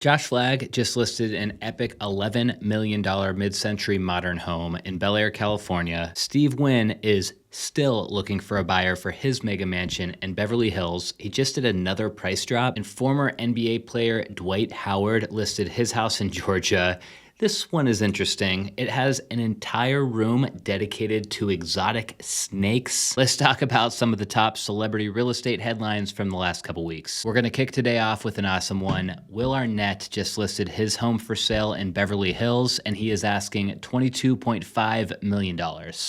Josh Flagg just listed an epic $11 million mid-century modern home in Bel Air, California. Steve Wynn is still looking for a buyer for his mega mansion in Beverly Hills. He just did another price drop, and former NBA player Dwight listed his house in Georgia. This one is interesting. It has an entire room dedicated to exotic snakes. Let's talk about some of the top celebrity real estate headlines from the last couple weeks. We're gonna kick today off with an awesome one. Will Arnett just listed his home for sale in Beverly Hills, and he is asking $22.5 million.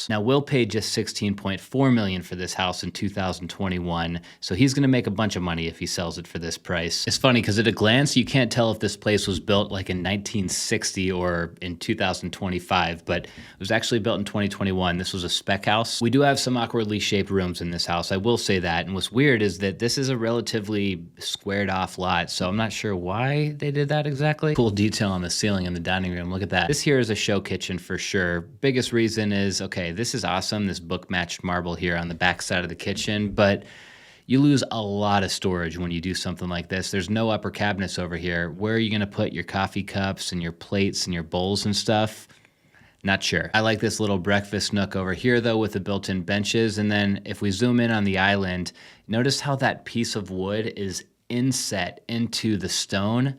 Now, Will paid just $16.4 million for this house in 2021, so he's gonna make a bunch of money if he sells it for this price. It's funny, because at a glance, you can't tell if this place was built like in 1960 or in 2025, but it was actually built in 2021. This was a spec house. We do have some awkwardly shaped rooms in this house, I will say that. And what's weird is that this is a relatively squared off lot, so I'm not sure why they did that exactly. Cool detail on the ceiling in the dining room, look at that. This here is a show kitchen for sure. Biggest reason is, okay, this is awesome, this book matched marble here on the back side of the kitchen, but you lose a lot of storage when you do something like this. There's no upper cabinets over here. Where are you gonna put your coffee cups and your plates and your bowls and stuff? Not sure. I like this little breakfast nook over here though with the built-in benches. And then if we zoom in on the island, notice how that piece of wood is inset into the stone.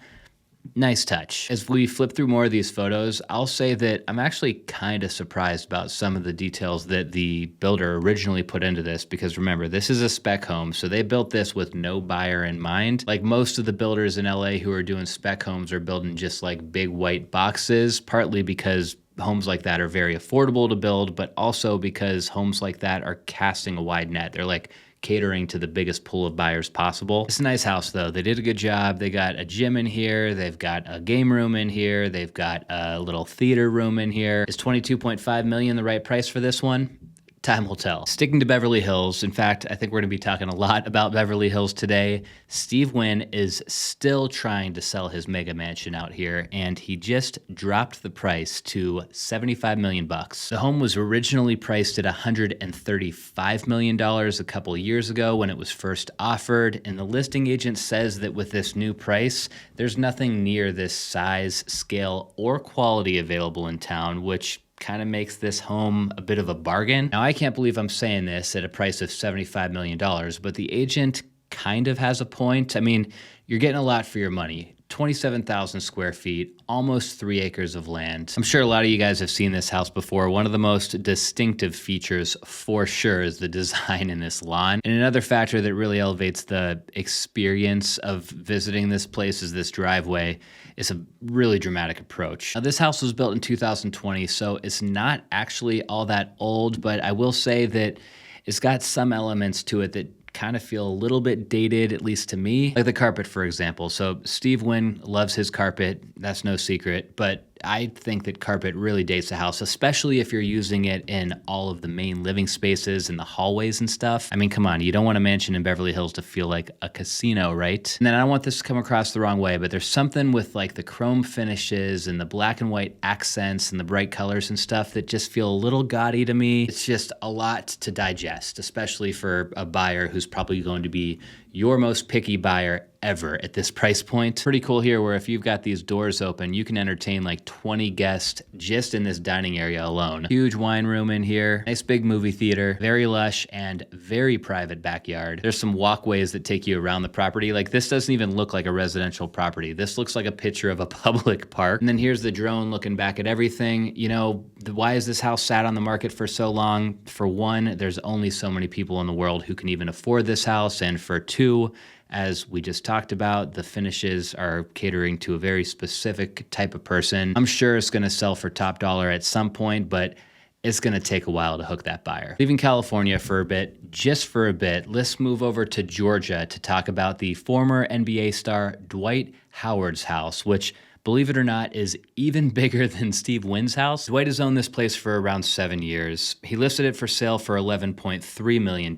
Nice touch. As we flip through more of these photos, I'll say that I'm actually kind of surprised about some of the details that the builder originally put into this, because remember, this is a spec home, so they built this with no buyer in mind. Like most of the builders in LA who are doing spec homes are building just like big white boxes, partly because homes like that are very affordable to build, but also because homes like that are casting a wide net. They're like catering to the biggest pool of buyers possible. It's a nice house though. They did a good job. They got a gym in here. They've got a game room in here. They've got a little theater room in here. Is $22.5 million the right price for this one? Time will tell. Sticking to Beverly Hills, in fact, I think we're gonna be talking a lot about Beverly Hills today. Steve Wynn is still trying to sell his mega mansion out here, and he just dropped the price to $75 million bucks. The home was originally priced at $135 million a couple of years ago when it was first offered, and the listing agent says that with this new price, there's nothing near this size, scale, or quality available in town, which kind of makes this home a bit of a bargain. Now, I can't believe I'm saying this at a price of $75 million, but the agent kind of has a point. I mean, you're getting a lot for your money. 27,000 square feet, almost 3 acres of land. I'm sure a lot of you guys have seen this house before. One of the most distinctive features for sure is the design in this lawn. And another factor that really elevates the experience of visiting this place is this driveway. It's a really dramatic approach. Now, this house was built in 2020, so it's not actually all that old, but I will say that it's got some elements to it that kind of feel a little bit dated, at least to me. Like the carpet, for example. So Steve Wynn loves his carpet, that's no secret, but I think that carpet really dates a house, especially if you're using it in all of the main living spaces and the hallways and stuff. I mean, come on, you don't want a mansion in Beverly Hills to feel like a casino, right? And then I don't want this to come across the wrong way, but there's something with like the chrome finishes and the black and white accents and the bright colors and stuff that just feel a little gaudy to me. It's just a lot to digest, especially for a buyer who's probably going to be your most picky buyer ever at this price point. Pretty cool here where if you've got these doors open, you can entertain like 20 guests just in this dining area alone. Huge wine room in here, nice big movie theater, very lush and very private backyard. There's some walkways that take you around the property. Like this doesn't even look like a residential property. This looks like a picture of a public park. And then here's the drone looking back at everything. You know, why is this house sat on the market for so long? For one, there's only so many people in the world who can even afford this house. And for two, as we just talked about, the finishes are catering to a very specific type of person. I'm sure it's gonna sell for top dollar at some point, but it's gonna take a while to hook that buyer. Leaving California for a bit, just for a bit, let's move over to Georgia to talk about the former NBA star Dwight Howard's house, which, believe it or not, is even bigger than Steve Wynn's house. Dwight has owned this place for around 7 years. He listed it for sale for $11.3 million.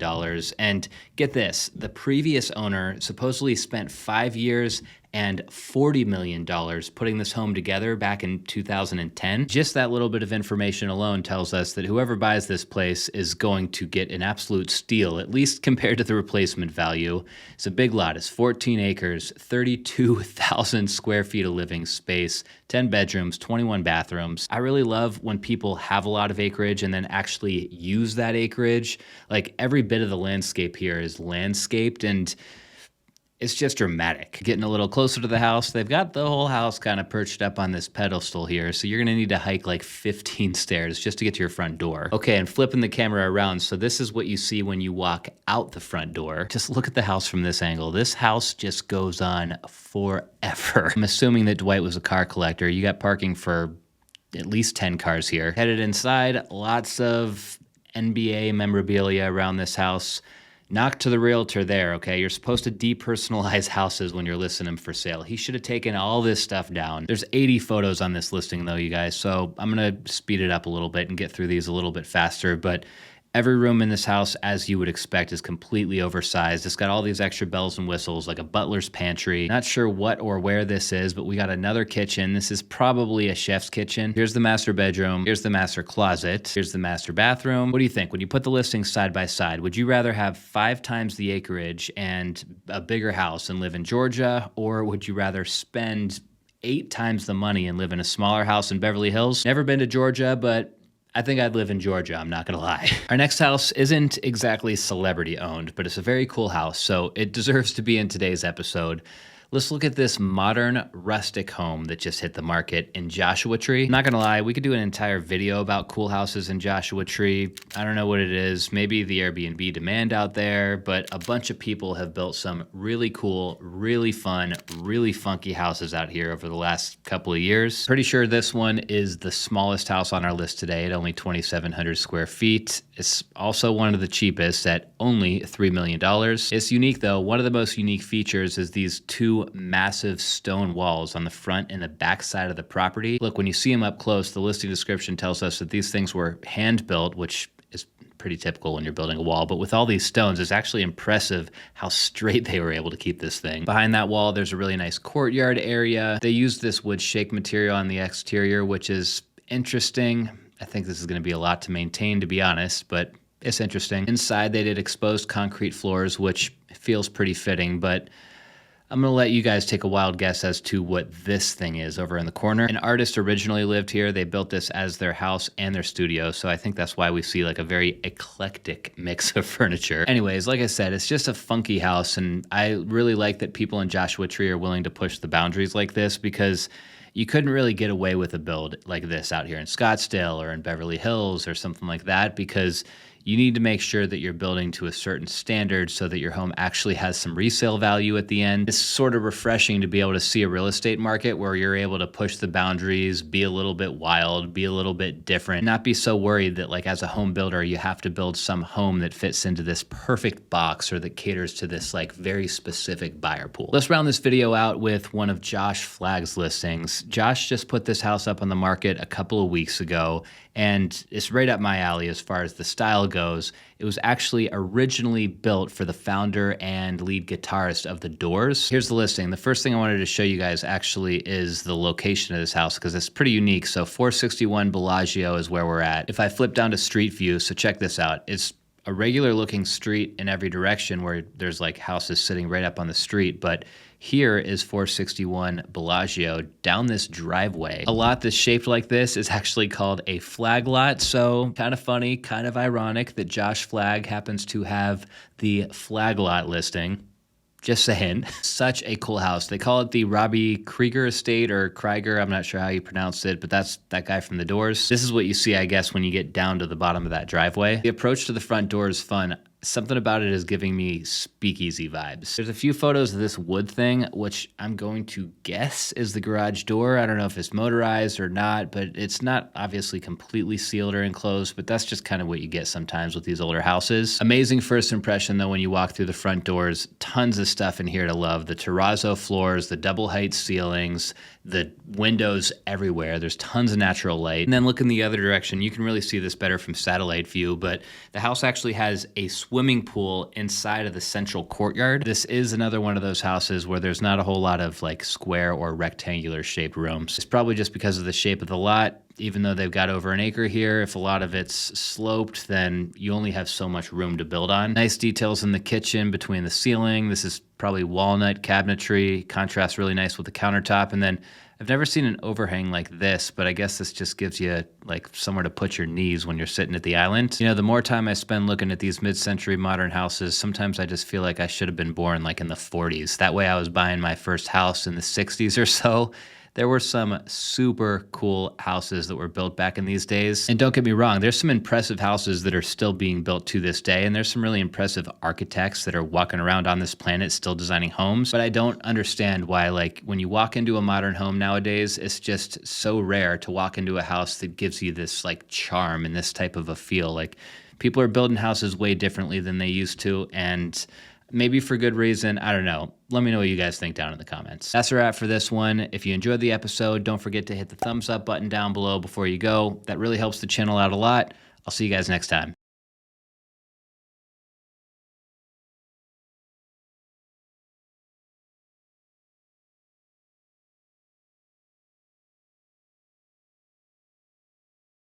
And get this, the previous owner supposedly spent 5 years and $40 million putting this home together back in 2010. Just that little bit of information alone tells us that whoever buys this place is going to get an absolute steal, at least compared to the replacement value. It's a big lot. It's 14 acres, 32,000 square feet of living space, 10 bedrooms, 21 bathrooms. I really love when people have a lot of acreage and then actually use that acreage. Like every bit of the landscape here is landscaped, and it's just dramatic. Getting a little closer to the house, they've got the whole house kind of perched up on this pedestal here, so you're gonna need to hike like 15 stairs just to get to your front door. Okay, and flipping the camera around, so this is what you see when you walk out the front door. Just look at the house from this angle. This house just goes on forever. I'm assuming that Dwight was a car collector. You got parking for at least 10 cars here. Headed inside, lots of NBA memorabilia around this house. Knock to the realtor there, okay? You're supposed to depersonalize houses when you're listing them for sale. He should have taken all this stuff down. There's 80 photos on this listing though, you guys, so I'm gonna speed it up a little bit and get through these a little bit faster, but every room in this house, as you would expect, is completely oversized. It's got all these extra bells and whistles, like a butler's pantry. Not sure what or where this is, but we got another kitchen. This is probably a chef's kitchen. Here's the master bedroom. Here's the master closet. Here's the master bathroom. What do you think? When you put the listings side by side, would you rather have 5 times the acreage and a bigger house and live in Georgia, or would you rather spend 8 times the money and live in a smaller house in Beverly Hills? Never been to Georgia, but I think I'd live in Georgia, I'm not gonna lie. Our next house isn't exactly celebrity owned, but it's a very cool house, so it deserves to be in today's episode. Let's look at this modern rustic home that just hit the market in Joshua Tree. I'm not gonna lie, we could do an entire video about cool houses in Joshua Tree. I don't know what it is, maybe the Airbnb demand out there, but a bunch of people have built some really cool, really fun, really funky houses out here over the last couple of years. Pretty sure this one is the smallest house on our list today at only 2,700 square feet. It's also one of the cheapest at only $3 million. It's unique though. One of the most unique features is these 2 massive stone walls on the front and the back side of the property. Look, when you see them up close, the listing description tells us that these things were hand built, which is pretty typical when you're building a wall, but with all these stones, it's actually impressive how straight they were able to keep this thing. Behind that wall, there's a really nice courtyard area. They used this wood shake material on the exterior, which is interesting. I think this is going to be a lot to maintain, to be honest, but it's interesting. Inside, they did exposed concrete floors, which feels pretty fitting, but I'm going to let you guys take a wild guess as to what this thing is over in the corner. An artist originally lived here. They built this as their house and their studio, so I think that's why we see like a very eclectic mix of furniture. Anyways, like I said, it's just a funky house, and I really like that people in Joshua Tree are willing to push the boundaries like this, because you couldn't really get away with a build like this out here in Scottsdale or in Beverly Hills or something like that, because you need to make sure that you're building to a certain standard so that your home actually has some resale value at the end. It's sort of refreshing to be able to see a real estate market where you're able to push the boundaries, be a little bit wild, be a little bit different, not be so worried that like as a home builder, you have to build some home that fits into this perfect box or that caters to this like very specific buyer pool. Let's round this video out with one of Josh Flagg's listings. Josh just put this house up on the market a couple of weeks ago, and it's right up my alley as far as the style goes. It was actually originally built for the founder and lead guitarist of The Doors. Here's the listing. The first thing I wanted to show you guys actually is the location of this house, because it's pretty unique. So 461 Bellagio is where we're at. If I flip down to street view, so check this out. It's a regular looking street in every direction where there's like houses sitting right up on the street, but here is 461 Bellagio down this driveway. A lot that's shaped like this is actually called a Flagg lot, so kind of funny, kind of ironic that Josh Flagg happens to have the Flagg lot listing. Just saying. Such a cool house. They call it the Robbie Krieger estate, or Krieger, I'm not sure how you pronounce it, but that's that guy from The Doors. This is what you see, I guess, when you get down to the bottom of that driveway. The approach to the front door is fun. Something about it is giving me speakeasy vibes. There's a few photos of this wood thing, which I'm going to guess is the garage door. I don't know if it's motorized or not, but it's not obviously completely sealed or enclosed, but that's just kind of what you get sometimes with these older houses. Amazing first impression though when you walk through the front doors. Tons of stuff in here to love. The terrazzo floors, the double height ceilings, the windows everywhere. There's tons of natural light. And then look in the other direction. You can really see this better from satellite view, but the house actually has a swimming pool inside of the central courtyard. This is another one of those houses where there's not a whole lot of like square or rectangular shaped rooms. It's probably just because of the shape of the lot. Even though they've got over an acre here, if a lot of it's sloped, then you only have so much room to build on. Nice details in the kitchen between the ceiling. This is probably walnut cabinetry, contrasts really nice with the countertop. And then I've never seen an overhang like this, but I guess this just gives you like somewhere to put your knees when you're sitting at the island. You know, the more time I spend looking at these mid-century modern houses, sometimes I just feel like I should have been born like in the 40s. That way I was buying my first house in the 60s or so. There were some super cool houses that were built back in these days. And don't get me wrong, there's some impressive houses that are still being built to this day. And there's some really impressive architects that are walking around on this planet still designing homes. But I don't understand why, like, when you walk into a modern home nowadays, it's just so rare to walk into a house that gives you this like charm and this type of a feel. Like, people are building houses way differently than they used to. And maybe for good reason, I don't know. Let me know what you guys think down in the comments. That's a wrap for this one. If you enjoyed the episode, don't forget to hit the thumbs up button down below before you go. That really helps the channel out a lot. I'll see you guys next time.